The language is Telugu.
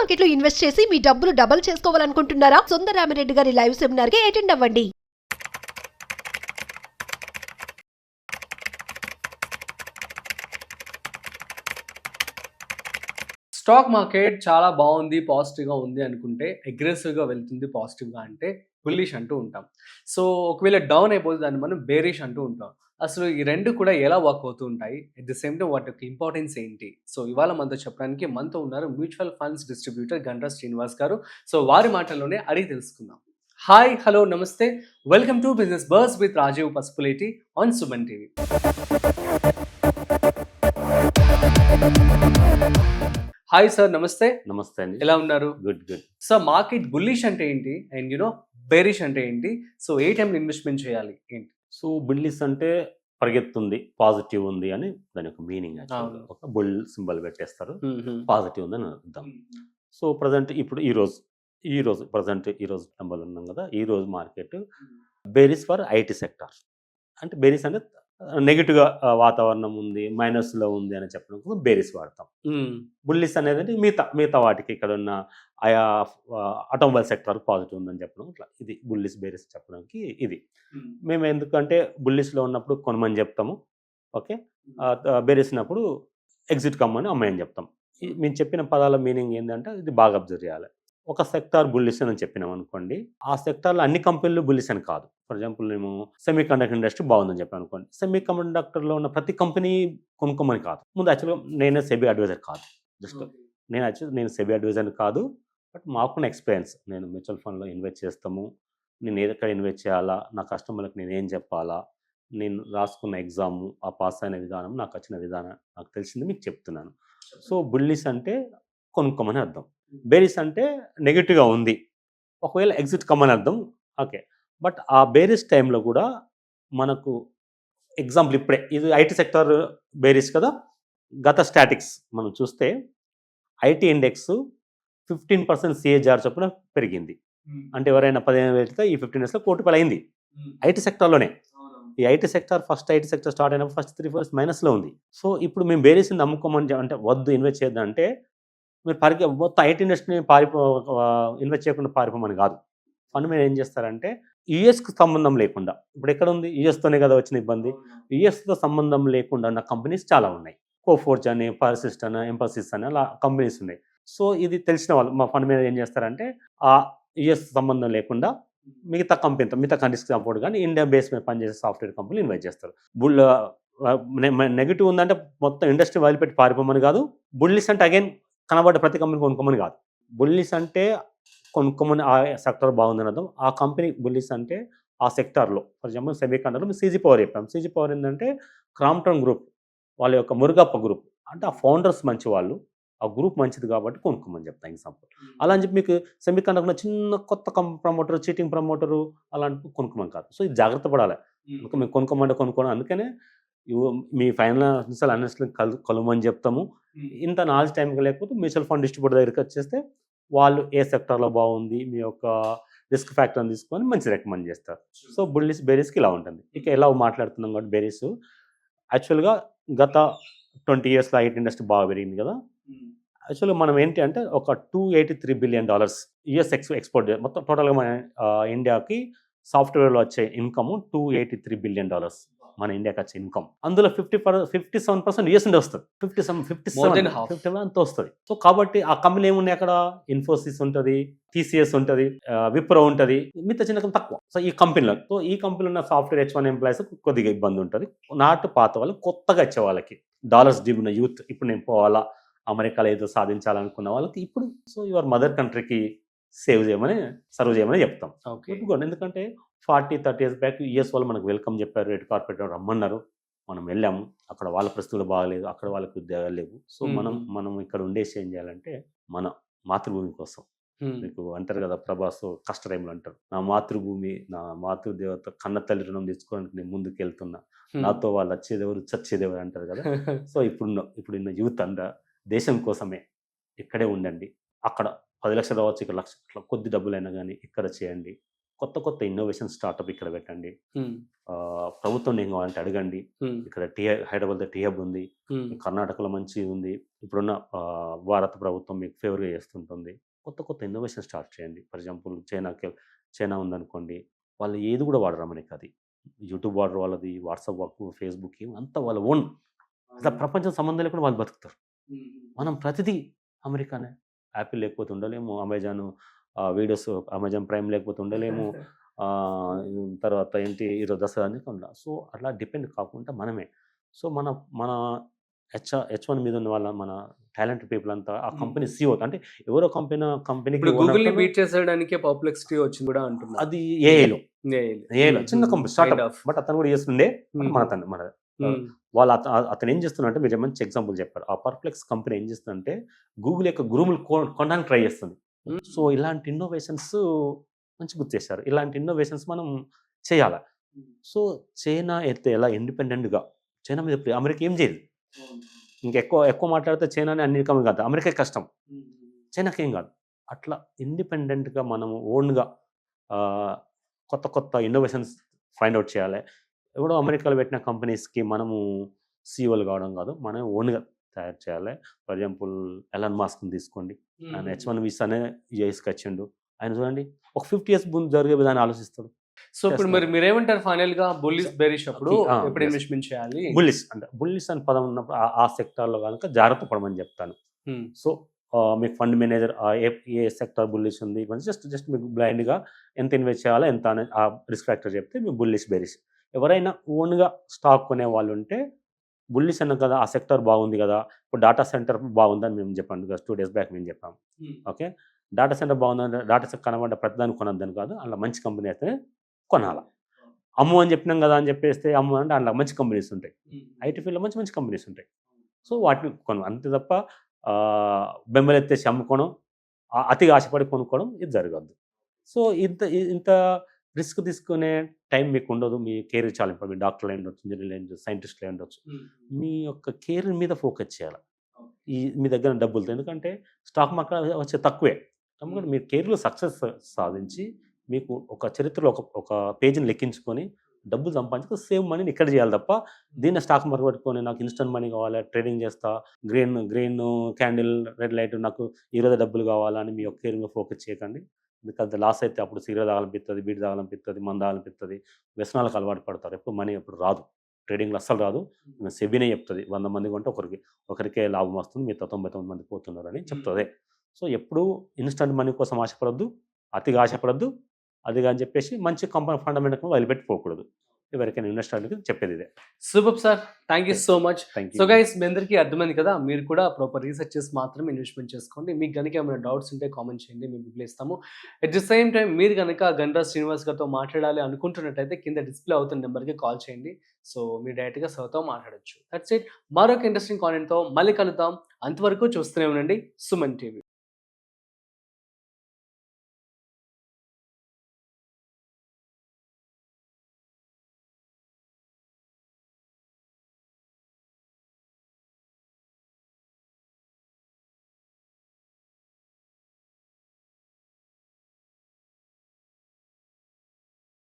మార్కెట్ లో ఇన్వెస్ట్ చేసి మీ డబ్బులు డబుల్ చేసుకోవాలనుకుంటున్నారా? సుందరరామిరెడ్డి గారి లైవ్ సెమినార్ కి అటెండ్ అవ్వండి. స్టాక్ మార్కెట్ చాలా బాగుంది, పాజిటివ్గా ఉంది అనుకుంటే అగ్రెసివ్గా వెళ్తుంది పాజిటివ్గా అంటే బుల్లిష్ అంటూ ఉంటాం. సో ఒకవేళ డౌన్ అయిపోతే దాన్ని మనం బేరిష్ అంటూ ఉంటాం. అసలు ఈ రెండు కూడా ఎలా వర్క్ అవుతూ ఉంటాయి, అట్ ది సేమ్ టైం వాటి యొక్క ఇంపార్టెన్స్ ఏంటి? సో ఇవాళ మనతో చెప్పడానికి మనతో ఉన్నారు mutual funds distributor Gandra Srinivas garu. So వారి మాటల్లోనే అడిగి తెలుసుకుందాం. Hi, hello, namaste, welcome to business buzz with Rajiv Pasupuleti on Suman TV. Hi sir, namaste. Namaste అండి. ఎలా ఉన్నారు? Good good. Sir, market bullish అంటే ఏంటి అండ్ బేరిష్ అంటే ఏంటి? సో ఏ టైంలో ఇన్వెస్ట్మెంట్ చేయాలి ఏంటి? సో బుల్లిస్ అంటే పరిగెత్తుంది, పాజిటివ్ ఉంది అని దాని యొక్క మీనింగ్. అవును. ఒక బుల్ సింబల్ పెట్టేస్తారు, పాజిటివ్ ఉంది అని అర్థం. సో ప్రజెంట్ ఇప్పుడు ఈ రోజు నెంబర్ ఉన్నాం కదా, ఈ రోజు మార్కెట్ బేరిస్ ఫర్ ఐటీ సెక్టార్. అంటే బేరిస్ అంటే నెగిటివ్గా వాతావరణం ఉంది, మైనస్లో ఉంది అని చెప్పడం కోసం బేరిస్ వాడతాం. బుల్లిస్ అనేది మిగతా వాటికి ఇక్కడ ఉన్న ఆయా ఆటోమొబైల్ సెక్టార్ పాజిటివ్ ఉందని చెప్పడం, ఇట్లా ఇది బుల్లిస్ బేరిస్ చెప్పడానికి. ఇది మేము ఎందుకంటే బుల్లిస్లో ఉన్నప్పుడు కొనమని చెప్తాము, ఓకే, బేరిసినప్పుడు ఎగ్జిట్ కమ్మని అమ్మాయని చెప్తాం. మేము చెప్పిన పదాల మీనింగ్ ఏంటంటే ఇది బాగా అబ్జర్వ్ చేయాలి. ఒక సెక్టార్ బుల్లిస్ అని చెప్పినాం అనుకోండి, ఆ సెక్టార్లో అన్ని కంపెనీలు బుల్లిస్ అని కాదు. ఫర్ ఎగ్జాంపుల్ మేము సెమీ కండక్టర్ ఇండస్ట్రీ బాగుందని చెప్పాను అనుకోండి, సెమీ కండక్టర్లో ఉన్న ప్రతి కంపెనీ కొనుక్కోమని కాదు. ముందు యాక్చువల్గా నేనే సెబీ అడ్వైజర్ కాదు, జస్ట్ నేను సెబీ అడ్వైజర్ కాదు, బట్ మాకున్న ఎక్స్పీరియన్స్, నేను మ్యూచువల్ ఫండ్లో ఇన్వెస్ట్ చేస్తాము, నేను ఎక్కడ ఇన్వెస్ట్ చేయాలా, నా కస్టమర్లకు నేను ఏం చెప్పాలా, నేను రాసుకున్న ఎగ్జాము, ఆ పాస్ అయిన విధానం, నాకు వచ్చిన విధానం, నాకు తెలిసింది మీకు చెప్తున్నాను. సో బుల్లిస్ అంటే కొనుక్కోమని అర్థం, బేరిస్ అంటే నెగిటివ్గా ఉంది, ఒకవేళ ఎగ్జిట్ కమ్మని అర్థం. ఓకే, బట్ ఆ బేరిస్ టైంలో కూడా మనకు ఎగ్జాంపుల్ ఇప్పుడే ఇది ఐటీ సెక్టర్ బేరిస్ కదా. గత స్టాటిక్స్ మనం చూస్తే ఐటీ ఇండెక్స్ 15% CAGR చొప్పున పెరిగింది. అంటే ఎవరైనా 15 వెళ్తే ఈ 15 డేస్లో ₹1 కోటి అయింది ఐటీ సెక్టర్లోనే. ఈ ఐటీ సెక్టర్ స్టార్ట్ అయినప్పుడు ఫస్ట్ 3 4 మైనస్లో ఉంది. సో ఇప్పుడు మేము బేరిస్ని నమ్ముకోమని అంటే వద్దు, ఇన్వెస్ట్ చేద్దాం అంటే మీరు మొత్తం ఐటీ ఇండస్ట్రీని ఇన్వెస్ట్ చేయకుండా పారిపోమని కాదు. ఫండ్ మీరు ఏం చేస్తారంటే యూఎస్కి సంబంధం లేకుండా, ఇప్పుడు ఎక్కడ ఉంది, యూఎస్తోనే కదా వచ్చిన ఇబ్బంది, యూఎస్తో సంబంధం లేకుండా ఉన్న కంపెనీస్ చాలా ఉన్నాయి. కోఫోర్జ్ అని, పర్సిస్ట్ అని, ఎంపసిస్ అని అలా కంపెనీస్ ఉన్నాయి. సో ఇది తెలిసిన వాళ్ళు మా ఫండ్ మీద ఏం చేస్తారంటే ఆ యూఎస్ సంబంధం లేకుండా మిగతా కంట్రీస్కి సపోర్ట్ కానీ ఇండియా బేస్ మీద పనిచేసే సాఫ్ట్వేర్ కంపెనీలు ఇన్వెస్ట్ చేస్తారు. నెగిటివ్ ఉందంటే మొత్తం ఇండస్ట్రీ వదిలిపెట్టి పారిపోమని కాదు. బుల్లిస్ అంటే అగైన్ కనబడ్డ ప్రతి కంపెనీ కొనుక్కోమని కాదు. బుల్లిస్ అంటే కొనుక్కోమని, ఆ సెక్టర్ బాగుందని అర్థం. ఆ కంపెనీ బుల్లిస్ అంటే ఆ సెక్టార్లో, ఫర్ ఎగ్జాంపుల్ సెమీ కండక్టర్ మేము CG పవర్ చెప్పాం. CG పవర్ ఏంటంటే క్రాంప్టన్ గ్రూప్ వాళ్ళ యొక్క మురుగప్ప గ్రూప్, అంటే ఆ ఫౌండర్స్ మంచి వాళ్ళు, ఆ గ్రూప్ మంచిది కాబట్టి కొనుక్కోమని చెప్తాను ఎగ్జాంపుల్. అలా అని చెప్పి మీకు సెమీ కండక్టర్ చిన్న కొత్త ప్రమోటర్, చీటింగ్ ప్రమోటరు అలాంటి కొనుక్కోమని కాదు. సో ఇది జాగ్రత్త పడాలి. మేము కొనుక్కోమంటే అందుకనే మీ ఫైనాన్షియల్ అనలిస్ట్ని కలవమని చెప్తాము. ఇంత నాలెడ్జ్ టైంకి లేకపోతే మ్యూచువల్ ఫండ్ డిస్ట్రిబ్యూటర్ దగ్గరికి వచ్చేస్తే వాళ్ళు ఏ సెక్టార్లో బాగుంది, మీ యొక్క రిస్క్ ఫ్యాక్టర్ని తీసుకొని మంచి రికమెండ్ చేస్తారు. సో బుల్లిస్ బేరిస్కి ఇలా ఉంటుంది. ఇక ఎలా మాట్లాడుతున్నాం కాబట్టి బేరిస్ యాక్చువల్గా గత 20 ఇయర్స్లో ఐటీ ఇండస్ట్రీ బాగా పెరిగింది కదా. యాక్చువల్గా మనం ఏంటి అంటే ఒక $283 బిలియన్ యూఎస్ ఎక్స్పోర్ట్ మొత్తం టోటల్గా మన ఇండియాకి సాఫ్ట్వేర్లో వచ్చే ఇన్కమ్ $283 బిలియన్ మన ఇండియాకి వచ్చే ఇన్కమ్. అందులో 57% యూఎస్ నుండి వస్తుంది. 57 అంతా వస్తుంది. సో కాబట్టి ఆ కంపెనీ ఏమున్నాయి అక్కడ, ఇన్ఫోసిస్ ఉంటుంది, TCS ఉంటుంది, విప్రో ఉంటుంది, మిగతా చిన్న తక్కువ. సో ఈ కంపెనీలో ఉన్న సాఫ్ట్వేర్ H1 ఎంప్లాయీస్ కొద్దిగా ఇబ్బంది ఉంటుంది. పాత వాళ్ళు, కొత్తగా వచ్చే వాళ్ళకి, డాలర్స్ దిగున్న యూత్, ఇప్పుడు నేను పోవాలా, అమెరికాలో ఏదో సాధించాలనుకున్న వాళ్ళకి ఇప్పుడు సో యువర్ మదర్ కంట్రీకి సర్వ్ చేయమని చెప్తాం. ఎందుకంటే 40-30 ఇయర్స్ బ్యాక్ యూఎస్ వాళ్ళు మనకు వెల్కమ్ చెప్పారు, రెడ్ కార్పెట్ రమ్మన్నారు, మనం వెళ్ళాము. అక్కడ వాళ్ళ పరిస్థితులు బాగలేదు, అక్కడ వాళ్ళకి ఉద్యోగాలు లేవు. సో మనం ఇక్కడ ఉండేసి ఏం చేయాలంటే మన మాతృభూమి కోసం, మీకు అంటారు కదా ప్రభాస్ కష్ట టైంలో అంటారు, నా మాతృభూమి, నా మాతృదేవత కన్న తల్లి రుణం తీసుకోవడానికి నేను ముందుకు వెళ్తున్నా, నాతో వాళ్ళు వచ్చేదెవరు చచ్చేదెవరు అంటారు కదా. సో ఇప్పుడున్న యూత్ అంతా దేశం కోసమే ఇక్కడే ఉండండి. అక్కడ 10 లక్షలు రావచ్చు, ఇక్కడ 1 లక్ష, కొద్ది డబ్బులైనా కానీ ఇక్కడ చేయండి. కొత్త కొత్త ఇన్నోవేషన్ స్టార్టప్ ఇక్కడ పెట్టండి. ప్రభుత్వం ఏం కావాలంటే అడగండి. ఇక్కడ హైదరాబాద్లో టీ హబ్ ఉంది, కర్ణాటకలో మంచి ఉంది, ఇప్పుడున్న భారత ప్రభుత్వం మీకు ఫేవర్గా చేస్తుంటుంది. కొత్త కొత్త ఇన్నోవేషన్ స్టార్ట్ చేయండి. ఫర్ ఎగ్జాంపుల్ చైనా ఉందనుకోండి, వాళ్ళు ఏది కూడా వాడరు మనకి. అది యూట్యూబ్ వాడరు, వాళ్ళది వాట్సాప్ వర్క్, ఫేస్బుక్ అంతా వాళ్ళ ఓన్. అసలు ప్రపంచం సంబంధం లేకుండా వాళ్ళు బతుకుతారు. మనం ప్రతిదీ అమెరికానే. యాపిల్ లేకపోతే ఉండలేము, అమెజాన్ వీడియోస్, అమెజాన్ ప్రైమ్ లేకపోతే ఉండలేము, తర్వాత ఏంటి ఈరోజు దసరా అని ఉండాలి. సో అట్లా డిపెండ్ కాకుండా మనమే. సో మన మన H1 మీద ఉన్న వాళ్ళ మన టాలెంట్ పీపుల్ అంతా ఆ కంపెనీ సీఓ, అంటే ఎవరో కంపెనీకి గూగుల్ ని బీట్ చేసేయడానికి పర్ప్లెక్సిటీ వచ్చింది కూడా అంటున్నారు. అది ఏఐలో చిన్న కంపెనీ స్టార్ట్అప్, బట్ అతను కూడా చేస్తుండే. మన వాళ్ళు అతను ఏం చేస్తున్నంటే, మీరు మంచి ఎగ్జాంపుల్ చెప్పారు. ఆ పర్ప్లెక్స్ కంపెనీ ఏం చేస్తుందంటే గూగుల్ యొక్క గురువులు కొనడానికి ట్రై చేస్తుంది. సో ఇలాంటి ఇన్నోవేషన్స్ మంచి గుర్తు చేశారు. ఇలాంటి ఇన్నోవేషన్స్ మనం చేయాలి. సో చైనా అయితే ఎలా ఇండిపెండెంట్గా, చైనా మీద అమెరికా ఏం చేయదు. ఎక్కువ మాట్లాడితే చైనానే అన్ని రకం కాదు, అమెరికా కష్టం, చైనాకి ఏం కాదు. అట్లా ఇండిపెండెంట్గా మనము ఓన్గా కొత్త కొత్త ఇన్నోవేషన్స్ ఫైండ్ అవుట్ చేయాలి. ఎవడో అమెరికాలో పెట్టిన కంపెనీస్కి మనము సీఓలు కావడం కాదు, మనం ఓన్గా తయారు చేయాలి. ఫర్ ఎగ్జాంపుల్ ఎలాన్ మాస్క్ని తీసుకోండి, ఆయన H1 వీసానే యూఎస్కి వచ్చిండు. ఆయన చూడండి ఒక 50 years ముందు జరిగే విధానం ఆలోచిస్తాడు. సో ఇప్పుడు మీరేమంటారు ఫైనల్ గా బుల్లిష్ బెరిష్ అప్పుడు ఎప్పుడు ఇన్వెస్ట్మెంట్ చేయాలి? బుల్లిష్ అని పదం ఉన్నప్పుడు ఆ సెక్టార్లో కనుక జాగ్రత్త పడమని చెప్తాను. సో మీకు ఫండ్ మేనేజర్ ఏ సెక్టార్ బుల్లిష్ ఉంది, జస్ట్ మీకు బ్లైండ్గా ఎంత ఇన్వెస్ట్ చేయాలో ఎంత అనేది ఆ రిస్క్ ఫ్యాక్టర్ చెప్తే మీకు బుల్లిష్ బెరిష్. ఎవరైనా ఓన్గా స్టాక్ కొనే వాళ్ళు ఉంటే బుల్లిష్ అన్న కదా, ఆ సెక్టార్ బాగుంది కదా, ఇప్పుడు డేటా సెంటర్ బాగుందని మేము చెప్పాను 2 days బ్యాక్ మేము చెప్పాము. ఓకే, డేటా సెంటర్ బాగుందని డేటా సెంటర్ కనబడ్డ ప్రతిదాన్ని కొనద్దని కాదు, అలా మంచి కంపెనీ అయితే కొనాలా. అమ్ము అని చెప్పినాం కదా అని చెప్పేస్తే అమ్ము అంటే అందులో మంచి కంపెనీస్ ఉంటాయి, ఐటీ ఫీల్డ్లో మంచి మంచి కంపెనీస్ ఉంటాయి. సో వాటిని అంతే తప్ప బెంబలెత్తేసి అమ్ముకోవడం, అతిగా ఆశపడి కొనుక్కోవడం ఇది జరగద్దు. సో ఇంత రిస్క్ తీసుకునే టైం మీకు ఉండదు. మీ కెరీర్ చాలా ఇంపార్టెంట్. డాక్టర్లు అయి ఉండొచ్చు, ఇంజనీర్లు అయి ఉండొచ్చు, సైంటిస్టులు అయి ఉండొచ్చు. మీ యొక్క కెరీర్ మీద ఫోకస్ చేయాలి. మీ దగ్గర డబ్బులతో, ఎందుకంటే స్టాక్ మార్కెట్ వచ్చే తక్కువే. ఎందుకంటే మీరు కెరీర్లో సక్సెస్ సాధించి మీకు ఒక చరిత్రలో ఒక పేజీని లెక్కించుకొని డబ్బులు సంపాదించుకో సేవ్ మనీని ఇక్కడ చేయాలి తప్ప దీన్ని స్టాక్ మార్కెట్ పెట్టుకొని నాకు ఇన్స్టెంట్ మనీ కావాలి, ట్రేడింగ్ చేస్తా, గ్రీన్ క్యాండిల్, రెడ్ లైట్, నాకు ఈరోజు డబ్బులు కావాలని మీ యొక్క కెరీర్ మీద ఫోకస్ చేయకండి. ఎందుకంటే లాస్ అయితే అప్పుడు సిగరెట్ తాగాలనిపిస్తుంది, బీట్ తాగాలనిపిస్తుంది, మందు తాగాలనిపిస్తుంది, వ్యసనాలకు అలవాటు పడతారు. ఎప్పుడు మనీ ఎప్పుడు రాదు, ట్రేడింగ్లో అస్సలు రాదు. సెబీనే చెప్తుంది 100 మంది కొంటే ఒకరికే లాభం వస్తుంది, మిగతా 99 మంది పోతున్నారు అని చెప్తుంది. సో ఎప్పుడు ఇన్స్టెంట్ మనీ కోసం ఆశపడద్దు, అతిగా ఆశపడద్దు. అదిగా అని చెప్పేసి మంచి కంపెనీ ఫండమెంటల్ వదిలిపెట్టుకోకూడదు. ఎవరికైనా ఇన్వెస్టర్లకి చెప్పేది ఇదే. Super sir, thank you so much. Thank so you. Guys, మీ అందరికీ అర్థమైంది కదా, మీరు కూడా ప్రాపర్ రీసెర్చ్ చేసి మాత్రమే ఇన్వెస్ట్మెంట్ చేసుకోండి. మీకు కనుక ఏమైనా డౌట్స్ ఉంటే కామెంట్ చేయండి, మేము రిప్లై ఇస్తాము. అట్ ది సేమ్ టైం మీరు కనుక గండ్రా శ్రీనివాస్ గారితో మాట్లాడాలి అనుకుంటున్నట్టయితే కింద డిస్ప్లే అవుతున్న నెంబర్కి కాల్ చేయండి. సో మీరు డైరెక్ట్గా సార్తో మాట్లాడచ్చు. That's it. మరొక ఇంట్రెస్టింగ్ కాంటెంట్తో మళ్ళీ కలుద్దాం. అంతవరకు చూస్తూనే ఉండండి సుమన్ టీవీ.